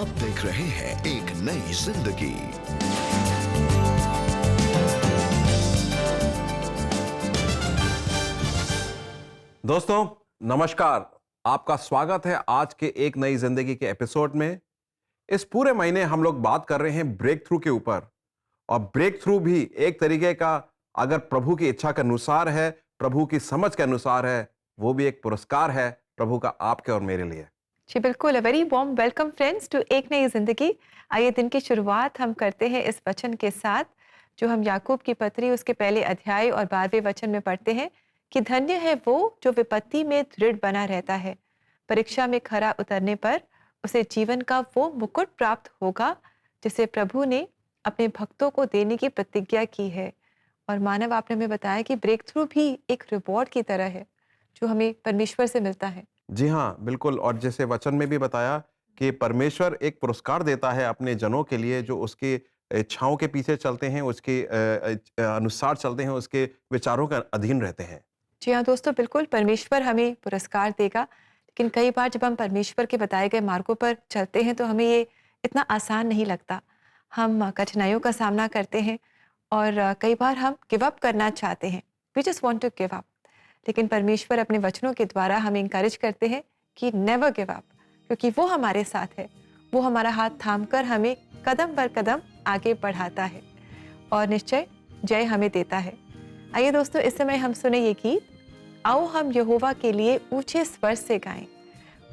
अब देख रहे हैं एक नई जिंदगी। दोस्तों नमस्कार। आपका स्वागत है आज के एक नई जिंदगी के एपिसोड में। इस पूरे महीने हम लोग बात कर रहे हैं ब्रेक थ्रू के ऊपर। और ब्रेक थ्रू भी एक तरीके का, अगर प्रभु की इच्छा के अनुसार है, प्रभु की समझ के अनुसार है, वो भी एक पुरस्कार है प्रभु का आपके और मेरे लिए। जी बिल्कुल। A very warm welcome friends to एक नई जिंदगी। आइए दिन की शुरुआत हम करते हैं इस वचन के साथ जो हम याकूब की पत्री उसके पहले अध्याय और 12वें वचन में पढ़ते हैं कि धन्य है वो जो विपत्ति में दृढ़ बना रहता है, परीक्षा में खरा उतरने पर उसे जीवन का वो मुकुट प्राप्त होगा जिसे प्रभु ने अपने भक्तों को देने की प्रतिज्ञा की है। और मानव, आपने हमें बताया कि ब्रेक थ्रू भी एक रिवॉर्ड की तरह है जो हमें परमेश्वर से मिलता है। जी हाँ, बिल्कुल। और जैसे वचन में भी बताया कि परमेश्वर एक पुरस्कार देता है अपने जनों के लिए जो उसकी इच्छाओं के पीछे चलते हैं, उसके अनुसार चलते हैं, उसके विचारों के अधीन रहते हैं। जी हाँ दोस्तों, बिल्कुल परमेश्वर हमें पुरस्कार देगा। लेकिन कई बार जब हम परमेश्वर के बताए गए मार्गों पर चलते हैं तो हमें ये इतना आसान नहीं लगता। हम कठिनाइयों का सामना करते हैं और कई बार हम गिव अप करना चाहते हैं। We just want to give up. लेकिन परमेश्वर अपने वचनों के द्वारा हमें इंकरेज करते हैं कि नेवर गिव अप, क्योंकि वो हमारे साथ है। वो हमारा हाथ थामकर हमें कदम पर कदम आगे बढ़ाता है और निश्चय जय हमें देता है। आइए दोस्तों, इस समय हम सुने ये गीत, आओ हम यहोवा के लिए ऊंचे स्वर से गाएं।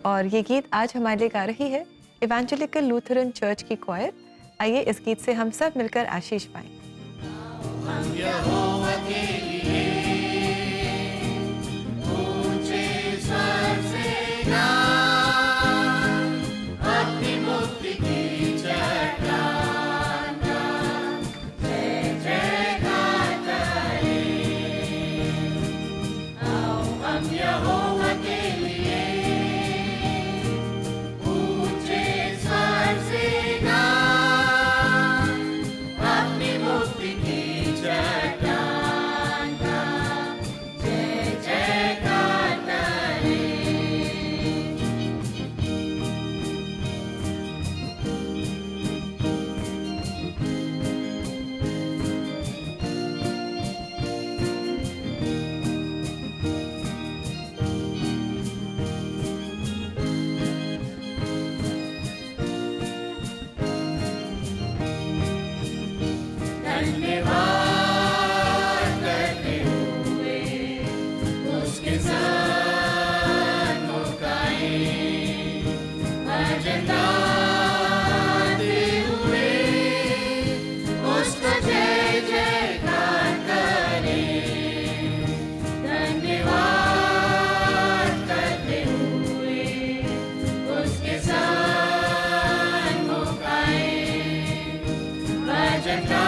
और ये गीत आज हमारे लिए गा रही है इवेंजेलिकल लूथरन चर्च की क्वायर। आइए इस गीत से हम सब मिलकर आशीष पाएं। हम यहोवा के लिए ऊंचे स्वर से गाएं, अपनी मुक्ति की चट्टान का जय जयकार करें। आओ हम यहोवा के लिए ऊंचे स्वर से गाएं, अपनी मुक्ति की चट्टान का जय जयकार करें। धन्यवाद करते हुए उसके सन्मुख गाएं, भजन गाते हुए उसका जय जयकार करें। धन्यवाद करते हुए उसके सन्मुख गाएं, भजन गाते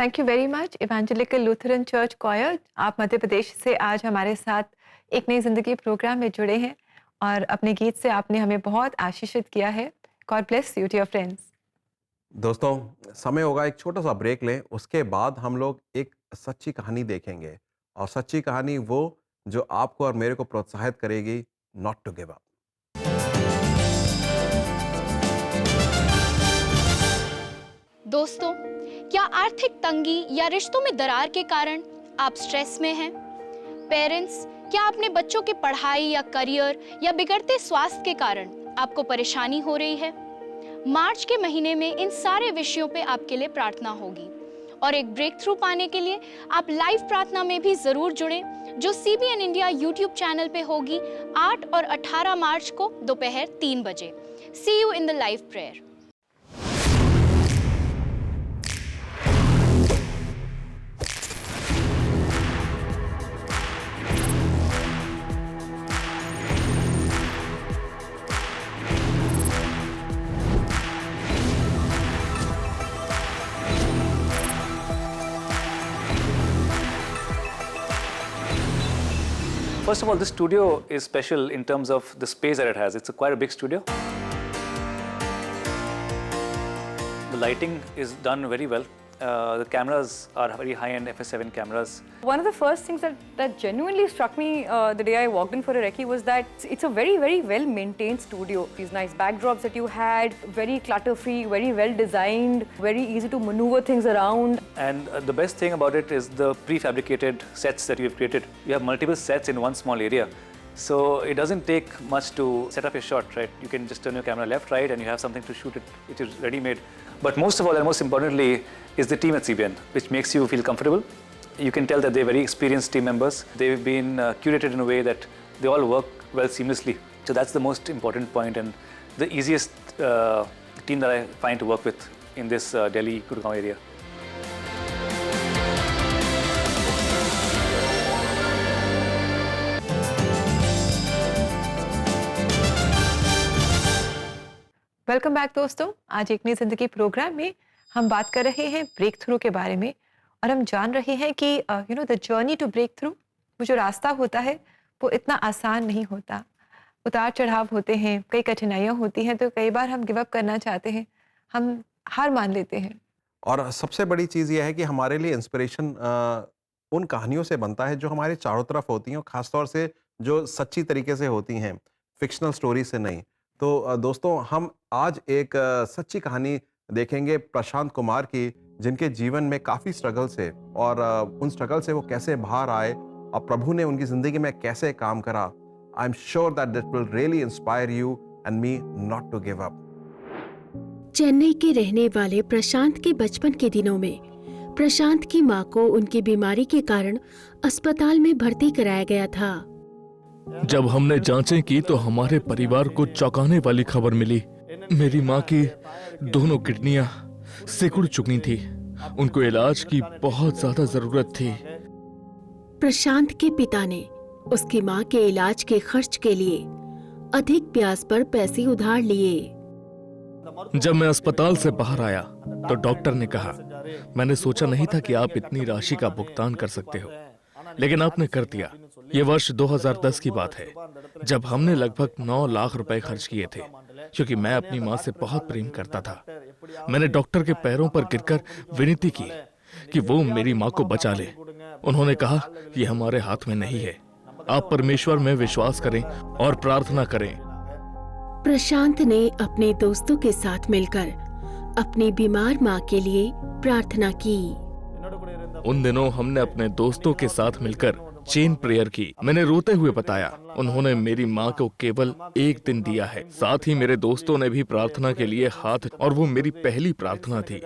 thank you very much Evangelical Lutheran Church choir. आप मध्य प्रदेश से आज हमारे साथ एक नई जिंदगी प्रोग्राम में जुड़े हैं और अपने गीत से आपने हमें बहुत आशीषित किया है। God bless you dear friends. दोस्तों, समय होगा एक छोटा सा ब्रेक लें, उसके बाद हम लोग एक सच्ची कहानी देखेंगे और सच्ची कहानी वो जो आपको और मेरे को प्रोत्साहित करेगी नॉट टू गिव अप। दोस्तों, क्या आर्थिक तंगी या रिश्तों में दरार के कारण आप स्ट्रेस में हैं? पेरेंट्स, क्या अपने बच्चों के पढ़ाई या करियर या बिगड़ते स्वास्थ्य के कारण आपको परेशानी हो रही है? मार्च के महीने में इन सारे विषयों पे आपके लिए प्रार्थना होगी और एक ब्रेक थ्रू पाने के लिए आप लाइव प्रार्थना में भी जरूर जुड़ें, जो CBN इंडिया यूट्यूब चैनल पे होगी 8 और 18 मार्च को दोपहर 3 बजे। See you in the live prayer. First of all, this studio is special in terms of the space that it has. It's quite a big studio. The lighting is done very well. The cameras are very high-end FS7 cameras. One of the first things that genuinely struck me the day I walked in for a recce was that it's a very, very well-maintained studio. These nice backdrops that you had, very clutter-free, very well-designed, very easy to maneuver things around. And the best thing about it is the prefabricated sets that you've created. You have multiple sets in one small area. So it doesn't take much to set up your shot, right? You can just turn your camera left, right, and you have something to shoot it, which is ready-made. But most of all, and most importantly, is the team at CBN, which makes you feel comfortable. You can tell that they're very experienced team members. They've been curated in a way that they all work well seamlessly. So that's the most important point and the easiest team that I find to work with in this Delhi, Gurgaon area. Welcome back दोस्तों। आज एक नई जिंदगी programme में हम बात कर रहे हैं ब्रेक थ्रू के बारे में और हम जान रहे हैं कि the journey to break through, वो जो रास्ता होता है वो इतना आसान नहीं होता। उतार चढ़ाव होते हैं, कई कठिनाइयाँ होती हैं, तो कई बार हम गिव अप करना चाहते हैं, हम हार मान लेते हैं। और सबसे बड़ी चीज़ यह है कि हमारे लिए इंस्पिरेशन उन कहानियों से बनता है जो हमारे चारों तरफ होती हैं और ख़ासतौर से जो सच्ची तरीके से होती हैं, फिक्शनल स्टोरी से नहीं। तो दोस्तों, हम आज एक सच्ची कहानी देखेंगे प्रशांत कुमार की, जिनके जीवन में काफ़ी स्ट्रगल्स है और उन स्ट्रगल से वो कैसे बाहर आए और प्रभु ने उनकी ज़िंदगी में कैसे काम करा। I am sure that this will really inspire you and me not to give up. Chennai के रहने वाले प्रशांत के बचपन के दिनों में प्रशांत की मां को उनकी बीमारी के कारण अस्पताल में भर्ती कराया गया था। जब हमने जांचें की तो हमारे परिवार को चौंकाने वाली खबर मिली। मेरी मां की दोनों किडनियां सिकुड़ चुकी थी। उनको इलाज की बहुत ज्यादा जरूरत थी। प्रशांत के पिता ने उसकी मां के इलाज के खर्च के लिए अधिक ब्याज पर पैसे उधार लिए। जब मैं अस्पताल से बाहर आया तो डॉक्टर ने कहा, मैंने सोचा नहीं था कि आप इतनी राशि का भुगतान कर सकते हो, लेकिन आपने कर दिया। ये वर्ष 2010 की बात है, जब हमने लगभग 9 लाख रुपए खर्च किए थे, क्योंकि मैं अपनी मां से बहुत प्रेम करता था। मैंने डॉक्टर के पैरों पर गिरकर विनती की कि वो मेरी मां को बचा ले। उन्होंने कहा, ये हमारे हाथ में नहीं है, आप परमेश्वर में विश्वास करें और प्रार्थना करें। प्रशांत ने अपने दोस्तों के साथ मिलकर अपनी बीमार मां के लिए प्रार्थना की। उन दिनों हमने अपने दोस्तों के साथ मिलकर चेन प्रेयर की। मैंने रोते हुए बताया, उन्होंने मेरी मां को केवल 1 दिन दिया है। साथ ही मेरे दोस्तों ने भी प्रार्थना के लिए हाथ, और वो मेरी पहली प्रार्थना थी।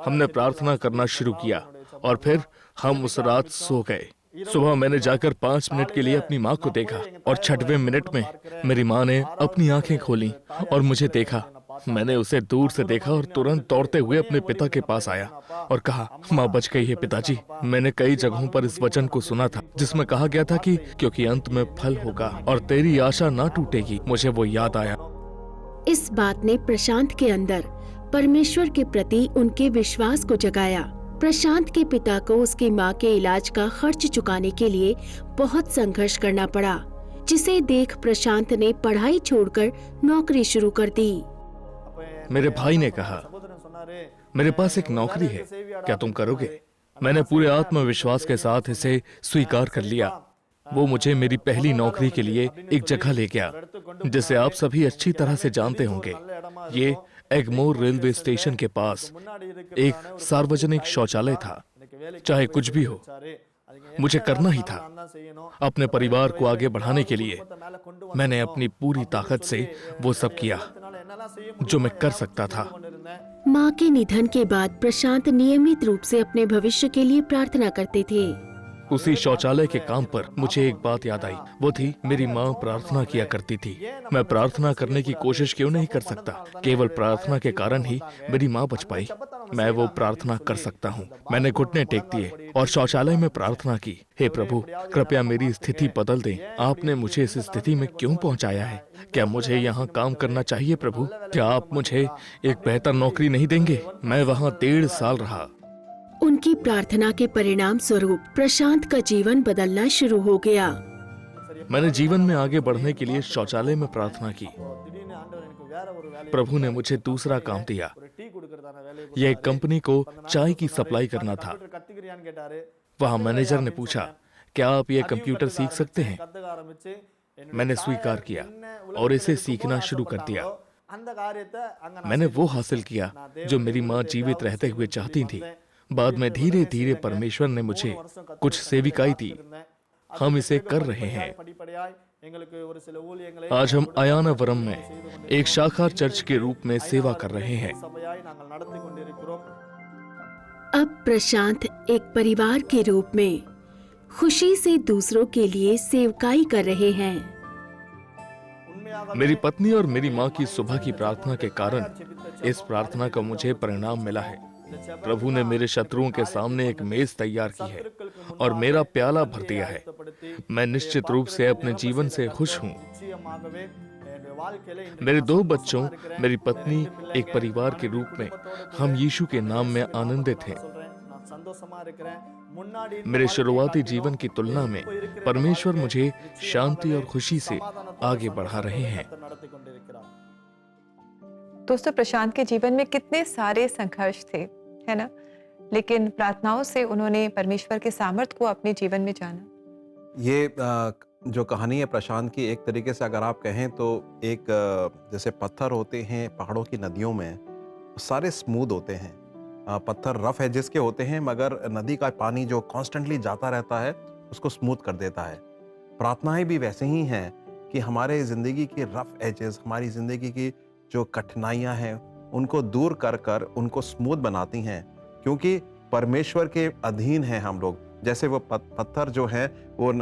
हमने प्रार्थना करना शुरू किया और फिर हम उस रात सो गए। सुबह मैंने जाकर 5 मिनट के लिए अपनी मां को देखा और 6वें मिनट में मेरी मां ने अपनी आंखें खोली और मुझे देखा। मैंने उसे दूर से देखा और तुरंत दौड़ते हुए अपने पिता के पास आया और कहा, मां बच गई है पिताजी। मैंने कई जगहों पर इस वचन को सुना था जिसमें कहा गया था कि क्योंकि अंत में फल होगा और तेरी आशा ना टूटेगी। मुझे वो याद आया। इस बात ने प्रशांत के अंदर परमेश्वर के प्रति उनके विश्वास को जगाया। प्रशांत के पिता को उसकी मां के इलाज का खर्च चुकाने के लिए बहुत संघर्ष करना पड़ा, जिसे देख प्रशांत ने पढ़ाई छोड़कर नौकरी शुरू कर दी। मेरे भाई ने कहा, मेरे पास एक नौकरी है, क्या तुम करोगे? मैंने पूरे आत्मविश्वास के साथ इसे स्वीकार कर लिया। वो मुझे मेरी पहली नौकरी के लिए एक जगह ले गया, जिसे आप सभी अच्छी तरह से जानते होंगे। ये एगमोर रेलवे स्टेशन के पास एक सार्वजनिक शौचालय था। चाहे कुछ भी हो, मुझे करना ही था। अपने परिवार को आगे बढ़ाने के लिए मैंने अपनी पूरी ताकत से वो सब किया जो मैं कर सकता था। मां के निधन के बाद प्रशांत नियमित रूप से अपने भविष्य के लिए प्रार्थना करते थे। उसी शौचालय के काम पर मुझे एक बात याद आई, वो थी मेरी माँ प्रार्थना किया करती थी। मैं प्रार्थना करने की कोशिश क्यों नहीं कर सकता? केवल प्रार्थना के कारण ही मेरी माँ बच पाई। मैं वो प्रार्थना कर सकता हूँ। मैंने घुटने टेक दिए और शौचालय में प्रार्थना की, हे प्रभु, कृपया मेरी स्थिति बदल दें। आपने मुझे इस स्थिति में क्यों पहुँचाया है? क्या मुझे यहाँ काम करना चाहिए प्रभु? क्या आप मुझे एक बेहतर नौकरी नहीं देंगे? मैं वहाँ 1.5 साल रहा। उनकी प्रार्थना के परिणाम स्वरूप प्रशांत का जीवन बदलना शुरू हो गया। मैंने जीवन में आगे बढ़ने के लिए शौचालय में प्रार्थना की। प्रभु ने मुझे दूसरा काम दिया। यह एक कंपनी को चाय की सप्लाई करना था। वहाँ मैनेजर ने पूछा, क्या आप ये कंप्यूटर सीख सकते हैं? मैंने स्वीकार किया और इसे सीखना शुरू कर दिया। मैंने वो हासिल किया जो मेरी माँ जीवित रहते हुए चाहती थी। बाद में धीरे धीरे परमेश्वर ने मुझे कुछ सेविकाई दी। हम इसे कर रहे हैं। आज हम अयानावरम में एक शाखा चर्च के रूप में सेवा कर रहे हैं। अब प्रशांत एक परिवार के रूप में खुशी से दूसरों के लिए सेवकाई कर रहे हैं। मेरी पत्नी और मेरी माँ की सुबह की प्रार्थना के कारण इस प्रार्थना का मुझे परिणाम मिला है। प्रभु ने मेरे शत्रुओं के सामने एक मेज तैयार की है और मेरा प्याला भर दिया है। मैं निश्चित रूप से अपने जीवन से खुश हूँ। मेरे 2 बच्चों, मेरी पत्नी, एक परिवार के रूप में हम यीशु के नाम में आनंदित हैं। मेरे शुरुआती जीवन की तुलना में परमेश्वर मुझे शांति और खुशी से आगे बढ़ा रहे हैं। दोस्तों, प्रशांत के जीवन में कितने सारे संघर्ष थे, है ना? लेकिन प्रार्थनाओं से उन्होंने परमेश्वर के सामर्थ्य को अपने जीवन में जाना। ये जो कहानी है प्रशांत की, एक तरीके से अगर आप कहें तो एक जैसे पत्थर होते हैं पहाड़ों की नदियों में, सारे स्मूथ होते हैं। पत्थर रफ एजेस के होते हैं, मगर नदी का पानी जो कॉन्स्टेंटली जाता रहता है उसको स्मूथ कर देता है। प्रार्थनाएं भी वैसे ही हैं कि हमारे ज़िंदगी के रफ एजेस, हमारी ज़िंदगी की जो कठिनाइयां हैं उनको दूर कर कर उनको स्मूथ बनाती हैं, क्योंकि परमेश्वर के अधीन हैं हम लोग। जैसे वो पत्थर जो है वो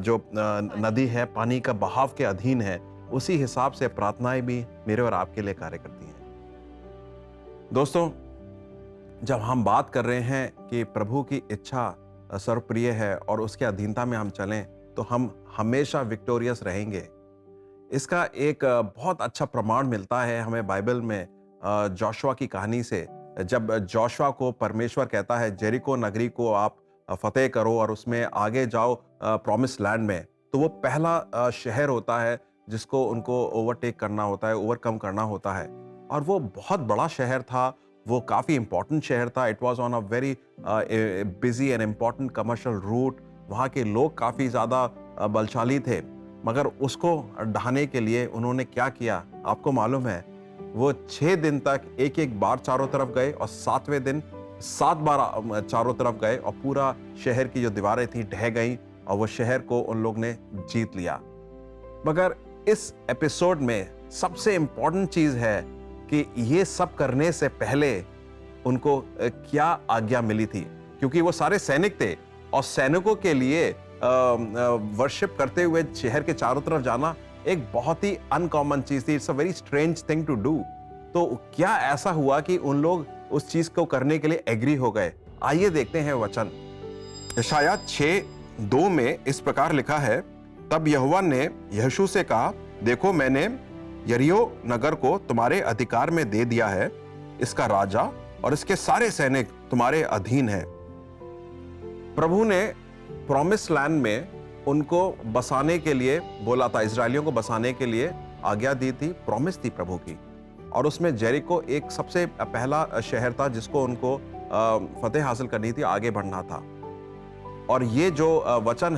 जो नदी है पानी का बहाव के अधीन है, उसी हिसाब से प्रार्थनाएं भी मेरे और आपके लिए कार्य करती हैं। दोस्तों, जब हम बात कर रहे हैं कि प्रभु की इच्छा सर्वप्रिय है और उसके अधीनता में हम चलें तो हम हमेशा विक्टोरियस रहेंगे। इसका एक बहुत अच्छा प्रमाण मिलता है हमें बाइबल में जोशुआ की कहानी से। जब जोशुआ को परमेश्वर कहता है जेरिको नगरी को आप फतेह करो और उसमें आगे जाओ प्रॉमिस लैंड में, तो वो पहला शहर होता है जिसको उनको ओवरटेक करना होता है, ओवरकम करना होता है। और वो बहुत बड़ा शहर था, वो काफ़ी इंपॉर्टेंट शहर था। It was on a very busy and important commercial route. वहाँ के लोग काफ़ी ज़्यादा बलशाली थे, मगर उसको ढाने के लिए उन्होंने क्या किया आपको मालूम है? वो 6 दिन तक एक बार चारों तरफ गए और 7वें दिन 7 बार चारों तरफ गए और पूरा शहर की जो दीवारें थी ढह गई और वो शहर को उन लोग ने जीत लिया। मगर इस एपिसोड में सबसे इंपॉर्टेंट चीज है कि ये सब करने से पहले उनको क्या आज्ञा मिली थी, क्योंकि वो सारे सैनिक थे और सैनिकों के लिए वर्शिप करते हुए शहर के चारों तरफ जाना एक बहुत ही अनकॉमन चीज थी। It's a very strange thing to do. तो क्या ऐसा हुआ कि उन लोग उस चीज को करने के लिए एग्री हो गए? आइए देखते हैं वचन। यशायाह 6:2 में इस प्रकार लिखा है, तब यहोवा ने यहोशू से कहा, देखो मैंने यरीहो नगर को तुम्हारे अधिकार में दे दिया है, इसका राजा और इसके सारे सैनिक तुम्हारे अधीन हैं। प्रभु ने प्रॉमिस लैंड में उनको बसाने के लिए बोला था, इजरायलियों को बसाने के लिए आज्ञा दी थी, प्रॉमिस थी प्रभु की। और उसमें जेरिको एक सबसे पहला शहर था जिसको उनको फतेह हासिल करनी थी, आगे बढ़ना था। और ये जो वचन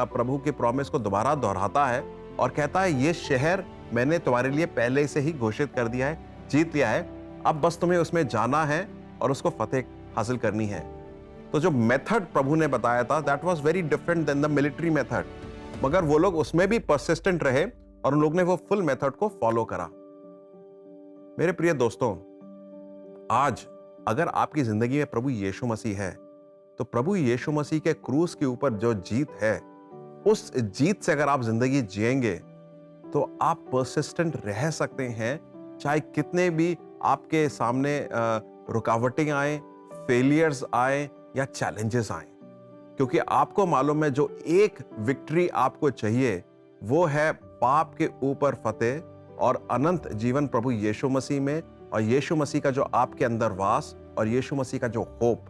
प्रभु के प्रॉमिस को दोबारा दोहराता है और कहता है ये शहर मैंने तुम्हारे लिए पहले से ही घोषित कर दिया है, जीत लिया है, अब बस तुम्हें उसमें जाना है और उसको फतेह हासिल करनी है। तो जो मेथड प्रभु ने बताया था that was very different than the military method, मगर वो लोग उसमें भी परसिस्टेंट रहे और उन लोग ने वो फुल मेथड को फॉलो करा। मेरे प्रिय दोस्तों, आज अगर आपकी जिंदगी में प्रभु यीशु मसीह है तो प्रभु यीशु मसीह के क्रूस के ऊपर जो जीत है, उस जीत से अगर आप जिंदगी जिएंगे तो आप परसिस्टेंट रह सकते हैं, चाहे कितने भी आपके सामने रुकावटें आए, फेलियर्स आए या चैलेंजेस आए, क्योंकि आपको मालूम है जो एक विक्ट्री आपको चाहिए वो है पाप के ऊपर फतेह और अनंत जीवन प्रभु यीशु मसीह में, और यीशु मसीह का जो आपके अंदर वास और यीशु मसीह का जो होप,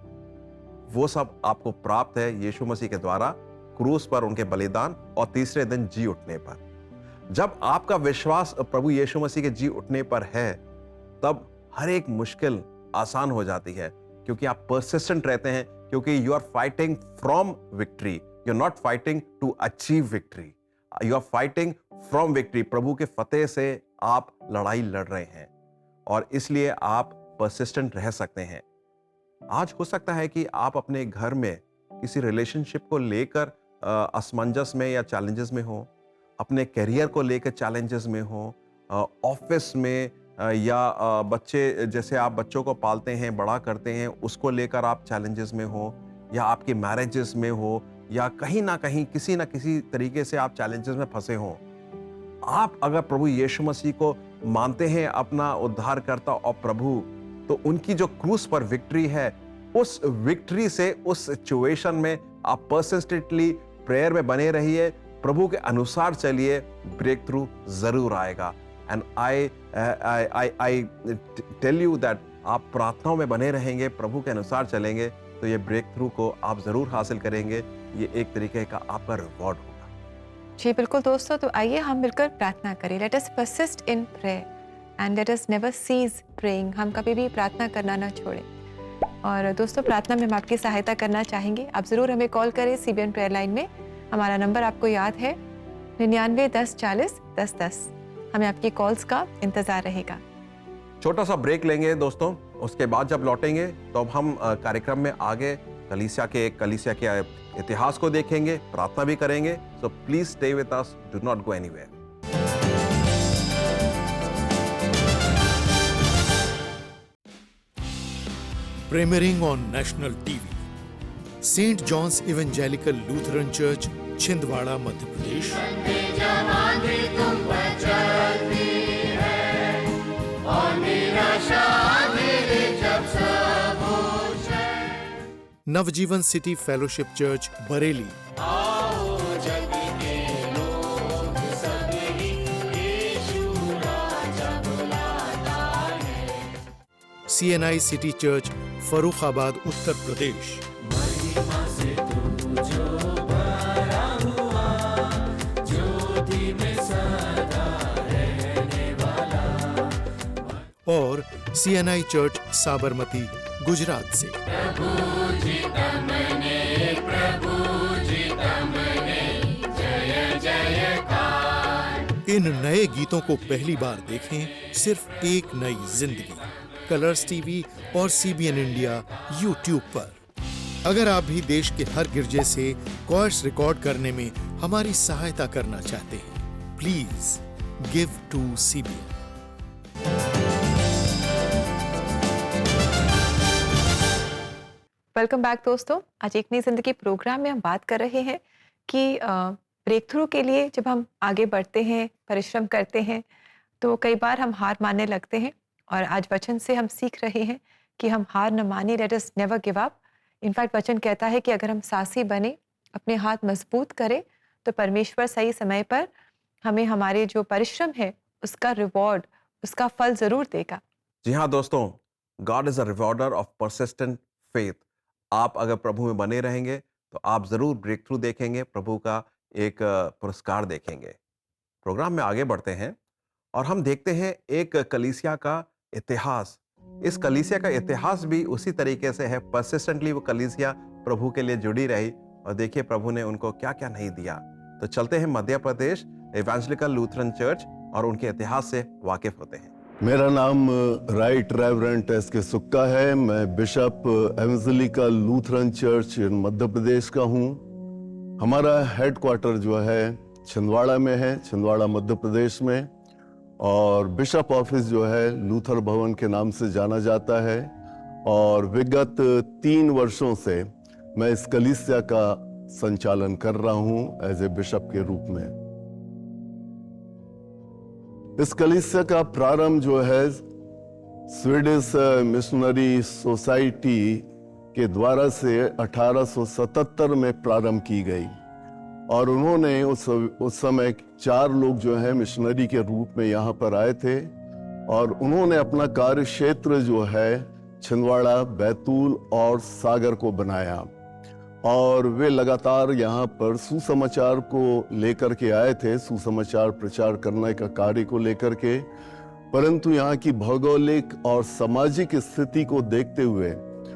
वो सब आपको प्राप्त है यीशु मसीह के द्वारा क्रूस पर उनके बलिदान और तीसरे दिन जी उठने पर। जब आपका विश्वास प्रभु यीशु मसीह के जी उठने पर है तब हर एक मुश्किल आसान हो जाती है, क्योंकि आप परसिस्टेंट रहते हैं, क्योंकि you are fighting from victory, you are not fighting to achieve victory, you are fighting from victory. प्रभु के फतेह से आप लड़ाई लड़ रहे हैं और इसलिए आप परसिस्टेंट रह सकते हैं। आज हो सकता है कि आप अपने घर में किसी रिलेशनशिप को लेकर असमंजस में या चैलेंजेस में हो, अपने करियर को लेकर चैलेंजेस में हो, ऑफिस में या बच्चे, जैसे आप बच्चों को पालते हैं, बड़ा करते हैं, उसको लेकर आप चैलेंजेस में हो, या आपकी मैरिजेस में हो, या कहीं ना कहीं किसी ना किसी तरीके से आप चैलेंजेस में फंसे हो। आप अगर प्रभु यीशु मसीह को मानते हैं अपना उद्धारकर्ता और प्रभु, तो उनकी जो क्रूस पर विक्ट्री है, उस विक्ट्री से उस सिचुएशन में आप परसिस्टेंटली प्रेयर में बने रहिए, प्रभु के अनुसार चलिए, ब्रेक थ्रू जरूर आएगा। And I tell you that आप प्रार्थनाओं में बने रहेंगे, प्रभु के अनुसार चलेंगे, तो ये ब्रेक थ्रू को आप जरूर हासिल करेंगे। ये एक तरीके का आपका रिवॉर्ड होगा। जी बिल्कुल दोस्तों, तो आइए हम मिलकर प्रार्थना करें। Let us persist in prayer and let us never cease praying. हम कभी भी प्रार्थना करना ना छोड़ें। और दोस्तों, प्रार्थना में हम आपकी सहायता करना चाहेंगे। आप ज़रूर हमें कॉल करें CBN प्रेयर लाइन में। हमारा नंबर आपको याद है 99 10 40 10 10। हमें आपकी कॉल्स का इंतज़ार रहेगा। छोटा सा ब्रेक लेंगे दोस्तों, उसके बाद जब लौटेंगे तो अब हम कार्यक्रम में आगे कलीसिया के इतिहास को देखेंगे, प्रार्थना भी करेंगे। So please stay with us, do not go anywhere. Premiering on national TV, St. John's Evangelical Lutheran Church, Chhindwara, Madhya Pradesh. जवान भी तुम पर चलती है और निराशा मेरे जब सब होश है। नवजीवन सिटी फेलोशिप चर्च, बरेली। आओ जग के लोग सब ही यीशु राजा बुलाता है। CNI city church, Farrukhabad, Uttar Pradesh. महिमा से तू जो भरा हुआ, ज्योति में सदा रहने वाला। और CNI चर्च, साबरमती, गुजरात से। प्रभु जी तमने, प्रभु जी तमने, जय जयकार। इन नए गीतों को पहली बार देखें सिर्फ एक नई जिंदगी, कलर्स टीवी और CBN इंडिया YouTube पर। अगर आप भी देश के हर गिरजे से कॉर्स रिकॉर्ड करने में हमारी सहायता करना चाहते हैं, please give to CBN। Welcome back दोस्तों। आज एक नई जिंदगी प्रोग्राम में हम बात कर रहे हैं कि ब्रेक थ्रू के लिए जब हम आगे बढ़ते हैं, परिश्रम करते हैं, तो कई बार हम हार मानने लगते हैं। और आज वचन से हम सीख रहे हैं कि हम हार न माने, late us never give up. In fact वचन कहता है कि अगर हम साहसी बने, अपने हाथ मजबूत करें, तो परमेश्वर सही समय पर हमें हमारे जो परिश्रम है उसका रिवॉर्ड, उसका फल जरूर देगा। जी हाँ दोस्तों, God is a rewarder of persistent faith. आप अगर प्रभु में बने रहेंगे तो आप जरूर ब्रेक थ्रू देखेंगे, प्रभु का एक पुरस्कार देखेंगे। प्रोग्राम में आगे बढ़ते हैं और हम देखते हैं एक कलीसिया का इतिहास। इस कलीसिया का इतिहास भी उसी तरीके से है, परसिस्टेंटली वो कलीसिया प्रभु के लिए जुड़ी रही और देखिए प्रभु ने उनको क्या क्या नहीं दिया। तो चलते हैं Madhya Pradesh evangelical Lutheran church और उनके इतिहास से वाकिफ होते हैं। मेरा नाम राइट रेवरेंड एस के सुक्का है। मैं bishop evangelical Lutheran church Madhya Pradesh का हूँ। हमारा हेडक्वार्टर जो है छिंदवाड़ा में है, छिंदवाड़ा मध्य प्रदेश में, और बिशप ऑफिस जो है लूथर भवन के नाम से जाना जाता है। और विगत 3 वर्षों से मैं इस कलीसिया का संचालन कर रहा हूं एज ए बिशप के रूप में। इस कलीसिया का प्रारंभ जो है स्वीडिश मिशनरी सोसाइटी के द्वारा से 1877 में प्रारंभ की गई और उन्होंने उस समय 4 लोग जो हैं मिशनरी के रूप में यहाँ पर आए थे और उन्होंने अपना कार्य क्षेत्र जो है छिंदवाड़ा, बैतूल और सागर को बनाया और वे लगातार यहाँ पर सुसमाचार को लेकर के आए थे, सुसमाचार प्रचार करने का कार्य को लेकर के। परंतु यहाँ की भौगोलिक और सामाजिक स्थिति को देखते हुए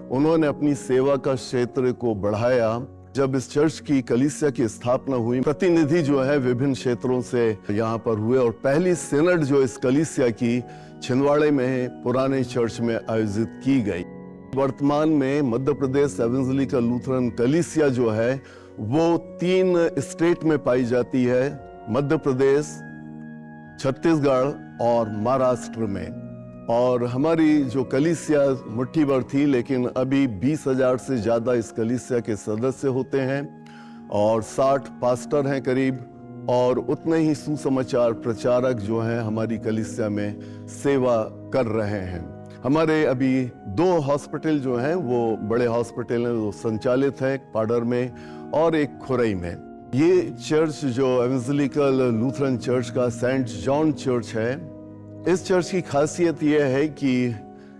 उन्होंने अपनी सेवा का क्षेत्र को बढ़ाया। जब इस चर्च की कलीसिया की स्थापना हुई, प्रतिनिधि जो है विभिन्न क्षेत्रों से यहाँ पर हुए और पहली सिनड जो इस कलीसिया की छिंदवाड़े में पुराने चर्च में आयोजित की गई। वर्तमान में मध्य प्रदेश एवेंजेलिकल लूथरन कलीसिया जो है वो 3 स्टेट में पाई जाती है, मध्य प्रदेश, छत्तीसगढ़ और महाराष्ट्र में। और हमारी जो कलीसिया मुट्ठी भर थी, लेकिन अभी 20,000 से ज़्यादा इस कलीसिया के सदस्य होते हैं और 60 पास्टर हैं करीब, और उतने ही सुसमाचार प्रचारक जो हैं हमारी कलीसिया में सेवा कर रहे हैं। हमारे अभी 2 हॉस्पिटल जो हैं वो बड़े हॉस्पिटल हैं, वो संचालित है, एक पाडर में और एक खुरई में। ये चर्च जो एवेंजेलिकल लूथरन चर्च का सेंट जॉन चर्च है, इस चर्च की खासियत यह है कि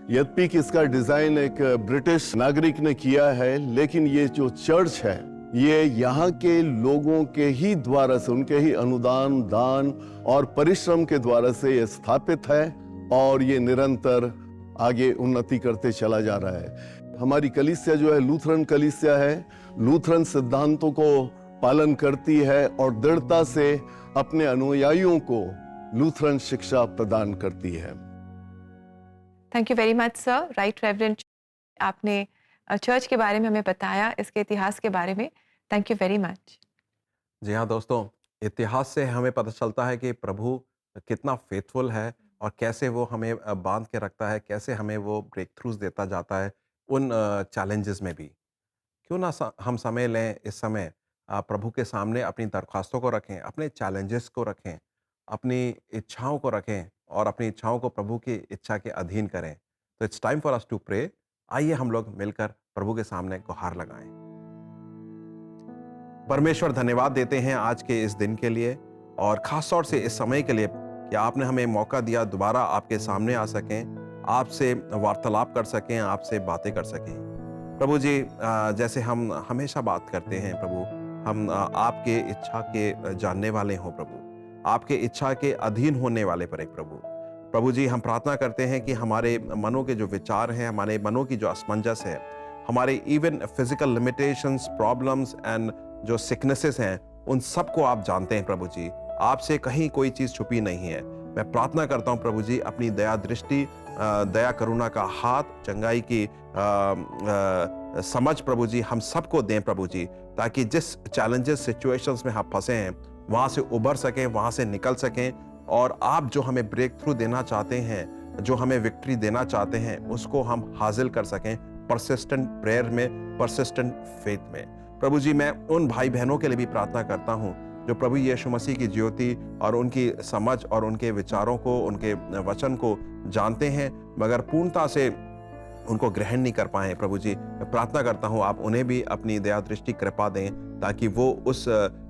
यद्यपि कि इसका डिजाइन एक ब्रिटिश नागरिक ने किया है, लेकिन ये जो चर्च है ये यहाँ के लोगों के ही द्वारा से, उनके ही अनुदान, दान और परिश्रम के द्वारा से ये स्थापित है और ये निरंतर आगे उन्नति करते चला जा रहा है। हमारी कलीसिया जो है लूथरन कलीसिया है, लूथरन सिद्धांतों को पालन करती है और दृढ़ता से अपने अनुयायियों को लूथरन शिक्षा प्रदान करती है। Thank you very much sir, right reverend. आपने चर्च के बारे में हमें बताया, इसके इतिहास के बारे में। Thank you very much. जी हाँ दोस्तों, इतिहास से हमें पता चलता है कि प्रभु कितना फेथफुल है और कैसे वो हमें बांध के रखता है, कैसे हमें वो ब्रेक थ्रूज देता जाता है उन चैलेंजेस में भी। क्यों ना हम समय लें, इस समय प्रभु के सामने अपनी दरख्वास्तों को रखें, अपने चैलेंजेस को रखें, अपनी इच्छाओं को रखें और अपनी इच्छाओं को प्रभु की इच्छा के अधीन करें। तो it's time for us to pray. आइए हम लोग मिलकर प्रभु के सामने गुहार लगाएं। परमेश्वर, धन्यवाद देते हैं आज के इस दिन के लिए और खास तौर से इस समय के लिए कि आपने हमें मौका दिया दोबारा आपके सामने आ सकें, आपसे वार्तालाप कर सकें, आपसे बातें कर सकें। प्रभु जी, जैसे हम हमेशा बात करते हैं प्रभु, हम आपके इच्छा के जानने वाले हों प्रभु, आपके इच्छा के अधीन होने वाले पर एक प्रभु जी, हम प्रार्थना करते हैं कि हमारे मनों के जो विचार हैं, हमारे मनों की जो असमंजस है, हमारे even physical limitations, problems and जो सिकनेसेस हैं, उन सबको आप जानते हैं प्रभु जी। आपसे कहीं कोई चीज़ छुपी नहीं है। मैं प्रार्थना करता हूँ प्रभु जी, अपनी दया दृष्टि, दया करुणा का हाथ, चंगाई की समझ प्रभु जी हम सबको दें प्रभु जी, ताकि जिस चैलेंजेस सिचुएशंस में हम फंसे हैं वहाँ से उबर सकें, वहाँ से निकल सकें और आप जो हमें ब्रेक थ्रू देना चाहते हैं, जो हमें विक्ट्री देना चाहते हैं, उसको हम हासिल कर सकें परसिस्टेंट प्रेयर में, परसिस्टेंट फेथ में। प्रभु जी, मैं उन भाई बहनों के लिए भी प्रार्थना करता हूँ जो प्रभु यीशु मसीह की ज्योति और उनकी समझ और उनके विचारों को, उनके वचन को जानते हैं मगर पूर्णता से उनको ग्रहण नहीं कर पाए। प्रभु जी, मैं प्रार्थना करता हूँ आप उन्हें भी अपनी दया दृष्टि कृपा दें ताकि वो उस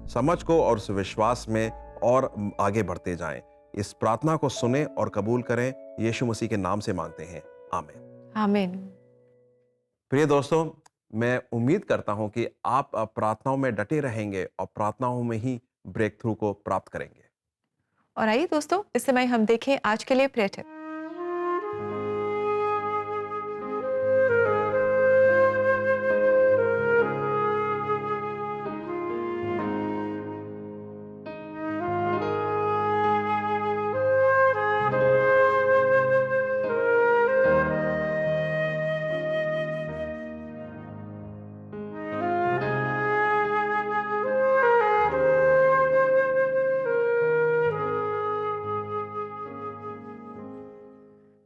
समझ को और उस विश्वास में और आगे बढ़ते जाएं। इस प्रार्थना को सुने और कबूल करें, यीशु मसीह के नाम से मांगते हैं, आमीन। आमीन। प्रिय दोस्तों, मैं उम्मीद करता हूं कि आप प्रार्थनाओं में डटे रहेंगे और प्रार्थनाओं में ही ब्रेक थ्रू को प्राप्त करेंगे। और आइए दोस्तों, इस समय हम देखें आज के लिए प्रेयर टिप।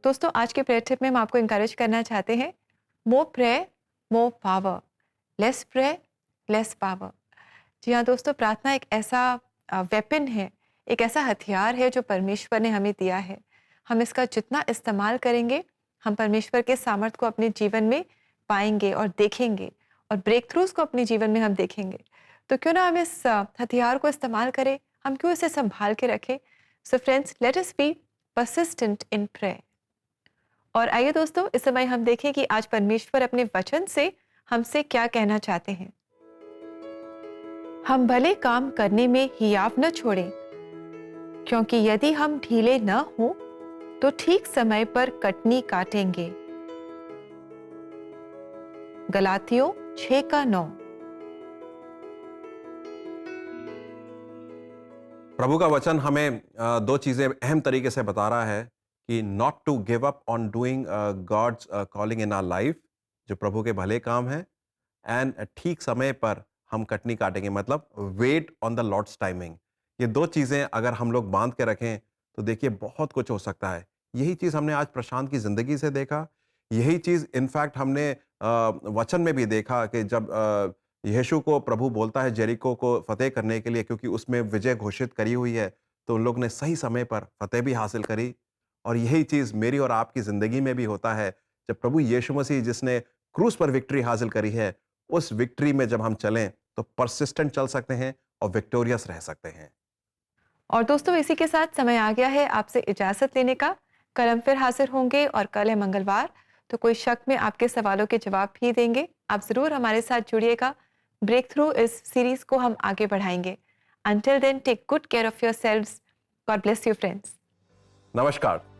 दोस्तों, आज के प्रेयर टिप में हम आपको इंकरेज करना चाहते हैं, more prayer more power, less prayer less power. जी हाँ दोस्तों, प्रार्थना एक ऐसा वेपन है, एक ऐसा हथियार है जो परमेश्वर ने हमें दिया है। हम इसका जितना इस्तेमाल करेंगे, हम परमेश्वर के सामर्थ्य को अपने जीवन में पाएंगे और देखेंगे, और ब्रेक थ्रूज को अपने जीवन में हम देखेंगे। तो क्यों ना हम इस हथियार को इस्तेमाल करें, हम क्यों इसे संभाल के रखें। So friends, let us B persistent in prayer. और आइए दोस्तों, इस समय हम देखें कि आज परमेश्वर अपने वचन से हमसे क्या कहना चाहते हैं। हम भले काम करने में हियाव न छोड़ें, क्योंकि यदि हम ढीले न हों तो ठीक समय पर कटनी काटेंगे। गलातियों 6:9। प्रभु का वचन हमें दो चीजें अहम तरीके से बता रहा है कि not to give up on doing God's calling in our life, जो प्रभु के भले काम है, एंड ठीक समय पर हम कटनी काटेंगे, मतलब wait on the Lord's timing. ये दो चीज़ें अगर हम लोग बांध के रखें तो देखिए बहुत कुछ हो सकता है। यही चीज़ हमने आज प्रशांत की ज़िंदगी से देखा, यही चीज़ इनफैक्ट हमने वचन में भी देखा कि जब यीशु को प्रभु बोलता है जेरिको को फतेह करने के लिए, क्योंकि उसमें विजय घोषित करी हुई है, तो उन लोग ने सही समय पर फतेह भी हासिल करी। और यही चीज़ मेरी और आपकी ज़िंदगी में भी होता है। जब प्रभु यीशु मसीह जिसने क्रूस पर विक्ट्री हासिल करी है, उस विक्ट्री में जब हम चलें तो परसिस्टेंट चल सकते हैं और विक्टोरियस रह सकते हैं। और दोस्तों, इसी के साथ समय आ गया है आपसे इजाज़त लेने का। कल हम फिर हाजिर होंगे और कल है मंगलवार, तो कोई शक में आपके सवालों के जवाब भी देंगे। आप ज़रूर हमारे साथ जुड़िएगा। ब्रेक थ्रू इस सीरीज़ को हम आगे बढ़ाएंगे। Until then, take good care of yourselves. God bless you, friends. नमस्कार।